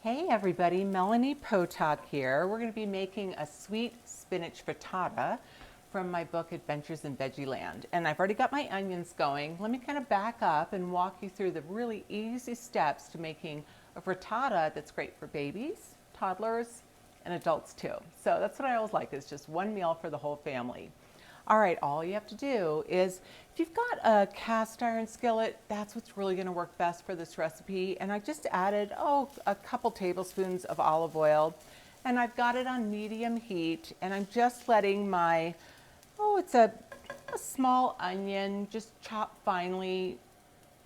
Hey everybody, Melanie Potock here. We're going to be making a sweet spinach frittata from my book Adventures in Veggieland. And I've already got my onions going. Let me kind of back up and walk you through the really easy steps to making a frittata that's great for babies, toddlers, and adults too. So that's what I always like, is just one meal for the whole family. All right, all you have to do is, if you've got a cast iron skillet, that's what's really gonna work best for this recipe. And I just added, a couple tablespoons of olive oil, and I've got it on medium heat, and I'm just letting my, it's a small onion, just chopped finely,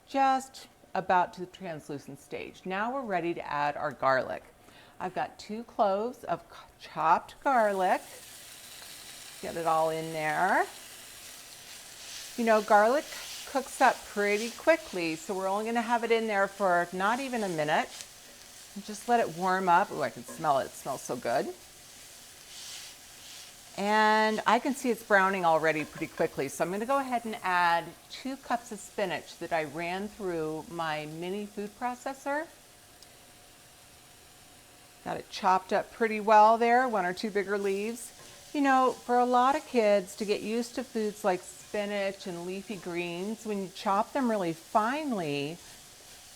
just about to the translucent stage. Now we're ready to add our garlic. I've got 2 cloves of chopped garlic. Get it all in there. You know, garlic cooks up pretty quickly, so we're only gonna have it in there for not even a minute. And just let it warm up. Oh, I can smell it. It smells so good. And I can see it's browning already pretty quickly, so I'm gonna go ahead and add 2 cups of spinach that I ran through my mini food processor. Got it chopped up pretty well there, 1 or 2 bigger leaves. You know, for a lot of kids to get used to foods like spinach and leafy greens, when you chop them really finely,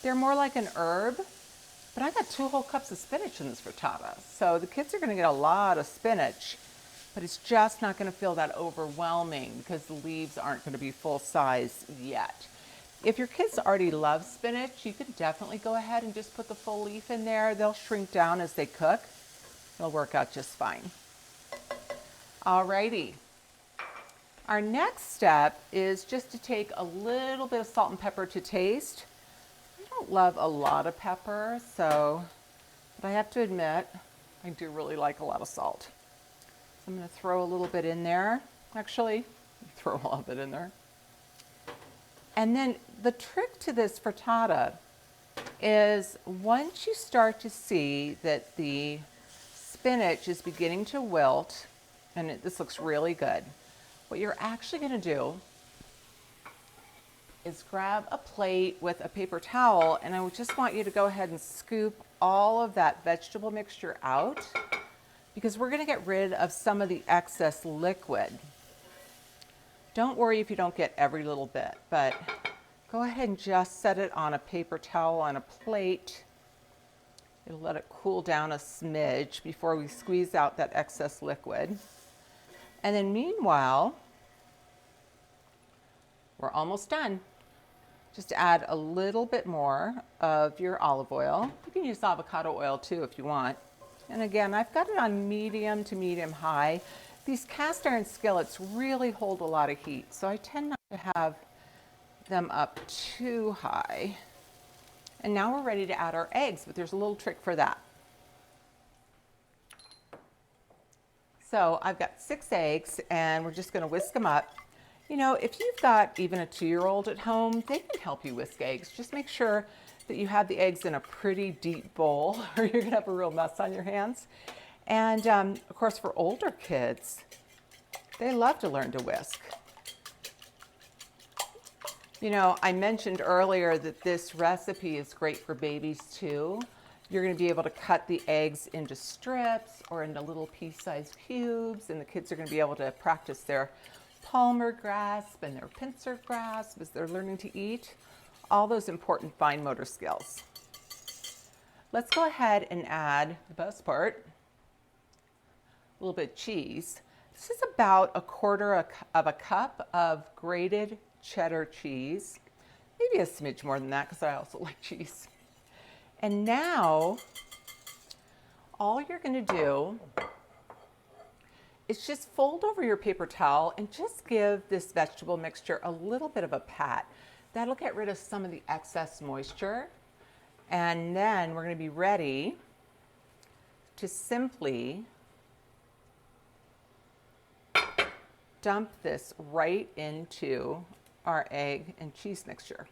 they're more like an herb. But I got 2 whole cups of spinach in this frittata. So the kids are gonna get a lot of spinach, but it's just not gonna feel that overwhelming because the leaves aren't gonna be full size yet. If your kids already love spinach, you can definitely go ahead and just put the full leaf in there. They'll shrink down as they cook. It'll work out just fine. Alrighty. Our next step is just to take a little bit of salt and pepper to taste. I don't love a lot of pepper, but I have to admit, I do really like a lot of salt. I'm gonna throw a little bit in there. Actually, throw a little bit in there. And then the trick to this frittata is, once you start to see that the spinach is beginning to wilt, and this looks really good, what you're actually gonna do is grab a plate with a paper towel, and I would just want you to go ahead and scoop all of that vegetable mixture out, because we're gonna get rid of some of the excess liquid. Don't worry if you don't get every little bit, but go ahead and just set it on a paper towel on a plate. It'll let it cool down a smidge before we squeeze out that excess liquid. And then meanwhile, we're almost done. Just add a little bit more of your olive oil. You can use avocado oil too if you want. And again, I've got it on medium to medium high. These cast iron skillets really hold a lot of heat, so I tend not to have them up too high. And now we're ready to add our eggs, but there's a little trick for that. So I've got 6 eggs, and we're just gonna whisk them up. You know, if you've got even a 2-year-old at home, they can help you whisk eggs. Just make sure that you have the eggs in a pretty deep bowl or you're gonna have a real mess on your hands. And of course, for older kids, they love to learn to whisk. You know, I mentioned earlier that this recipe is great for babies too. You're gonna be able to cut the eggs into strips or into little pea-sized cubes, and the kids are gonna be able to practice their palmar grasp and their pincer grasp as they're learning to eat. All those important fine motor skills. Let's go ahead and add the best part, a little bit of cheese. This is about 1/4 of a cup of grated cheddar cheese. Maybe a smidge more than that because I also like cheese. And now, all you're gonna do is just fold over your paper towel and just give this vegetable mixture a little bit of a pat. That'll get rid of some of the excess moisture. And then we're gonna be ready to simply dump this right into our egg and cheese mixture.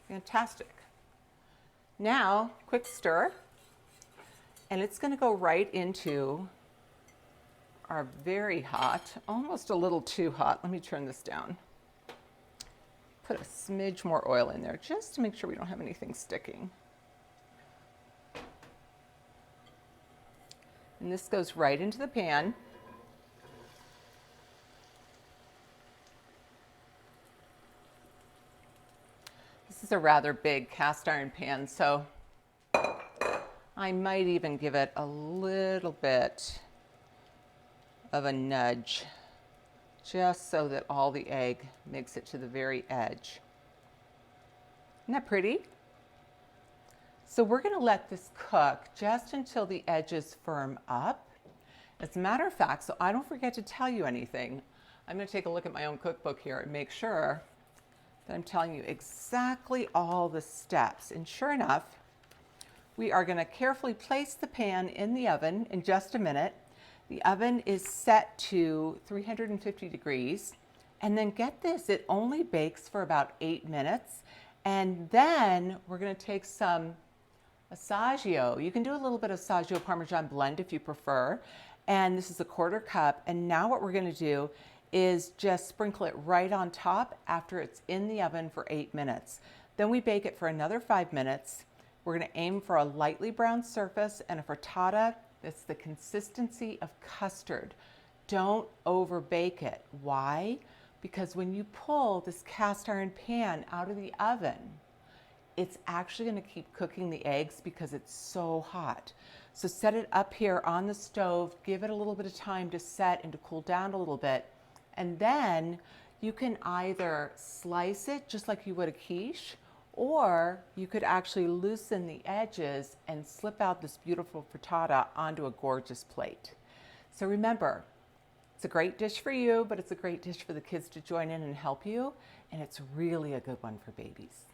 Fantastic. Now, quick stir, and it's gonna go right into our very hot, almost a little too hot. Let me turn this down. Put a smidge more oil in there just to make sure we don't have anything sticking. And this goes right into the pan. This is a rather big cast iron pan, so I might even give it a little bit of a nudge, just so that all the egg makes it to the very edge. Isn't that pretty? So we're going to let this cook just until the edges firm up. As a matter of fact, so I don't forget to tell you anything, I'm going to take a look at my own cookbook here and make sure that I'm telling you exactly all the steps. And sure enough, we are going to carefully place the pan in the oven in just a minute. The oven is set to 350 degrees. And then get this, it only bakes for about 8 minutes. And then we're going to take some assaggio. You can do a little bit of assaggio Parmesan blend if you prefer. And this is a 1/4 cup. And now what we're going to do is just sprinkle it right on top after it's in the oven for 8 minutes. Then we bake it for another 5 minutes. We're going to aim for a lightly browned surface and a frittata that's the consistency of custard. Don't over bake it. Why? Because when you pull this cast iron pan out of the oven, it's actually going to keep cooking the eggs because it's so hot. So set it up here on the stove, give it a little bit of time to set and to cool down a little bit. And then you can either slice it just like you would a quiche, or you could actually loosen the edges and slip out this beautiful frittata onto a gorgeous plate. So remember, it's a great dish for you, but it's a great dish for the kids to join in and help you. And it's really a good one for babies.